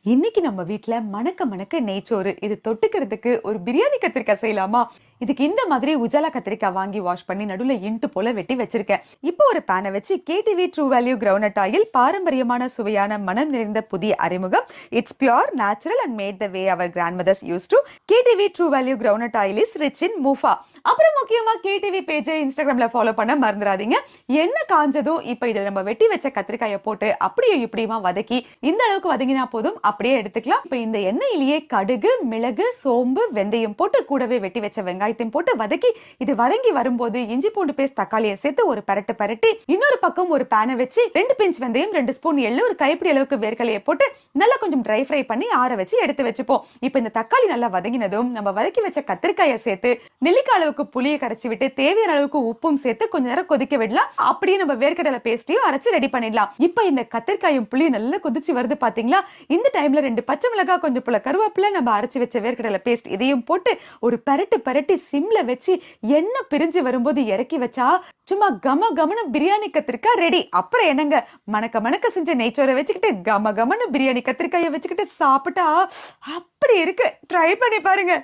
இன்னைக்கு நம்ம வீட்ல மணக்க மணக்க நெய்ச்சோறு இது தொட்டுக்கிறதுக்கு ஒரு பிரியாணி கத்திரிக்காய் செய்யலாமா? இதுக்கு இந்த மாதிரி உஜாலா கத்திரிக்காய் வாங்கி வாஷ் பண்ணி நடுவுல இன்ட்டு போல வெட்டி வச்சிருக்கேன். இப்போ ஒரு பேனை வச்சு KTV true value groundnut oil, பாரம்பரியமான சுவையான மனம் நிறைந்த புதிய அறிமுகம். It's pure natural and made the way our grandmothers use to. KTV true value groundnut oil is rich in MUFA. அப்புறம் முக்கியமா கேடிவி பேஜை இன்ஸ்டாகிராம்ல ஃபாலோ பண்ண மறந்துடாதீங்க. என்ன காஞ்சதும் இப்போ இதில் நம்ம வெட்டி வச்ச கத்திரிக்காயை போட்டு அப்படியே இப்படியுமா வதக்கி இந்த அளவுக்கு வதங்கினா போதும், அப்படியே எடுத்துக்கலாம். இப்போ இந்த எண்ணெயிலேயே கடுகு, மிளகு, சோம்பு, வெந்தயம் போட்டு கூடவே வெட்டி வச்ச வெங்காயத்தையும் போட்டு வதக்கி இது வதங்கி வரும்போது இஞ்சி பூண்டு பேஸ்ட், தக்காளியை சேர்த்து ஒரு பரட்டு பரட்டி இன்னொரு பக்கம் ஒரு பேனை வச்சு 2 பிஞ்ச் வெந்தயம், 2 ஸ்பூன் எள்ளு, ஒரு கைப்பிடி அளவுக்கு வேர்க்கலையை போட்டு நல்லா கொஞ்சம் ட்ரை ஃப்ரை பண்ணி ஆற வச்சு எடுத்து வச்சுப்போம். இப்போ இந்த தக்காளி நல்லா வதங்கினதும் நம்ம வதக்கி வச்ச கத்திரிக்காயை சேர்த்து நெல்லிக்காய் அளவுக்கு புளியை கரைச்சி விட்டு தேவையான அளவுக்கு உப்பும் சேர்த்து கொஞ்ச நேரம் கொதிக்க விடலாம். அப்படியே நம்ம வேர்க்கடலை பேஸ்டையும் அரைச்சு ரெடி பண்ணிடலாம். இப்போ இந்த கத்திரிக்காயும் புளியும் நல்லா கொதிச்சு வருது பாத்தீங்களா? இந்த டைம்ல 2 பச்சை மிளகாய், கொஞ்சம் போல கருவேப்பிலை, நம்ம அரைச்சு வச்ச வேர்க்கடலை பேஸ்ட் இதையும் போட்டு ஒரு பரட்டு பரட்டி சிம்ல வச்சு எண்ணெய் பிரிஞ்சு வரும்போது இறக்கி வச்சா சும்மா கம கமனு பிரியாணி கத்திரிக்காய் ரெடி. அப்புறம் என்னங்க, மணக்க மணக்க செஞ்ச நெய்ச்சோரை வச்சுக்கிட்டு கம கமனு பிரியாணி கத்திரிக்காயை வச்சுக்கிட்டு சாப்பிட்டா அப்படி இருக்கு. ட்ரை பண்ணி பாருங்க.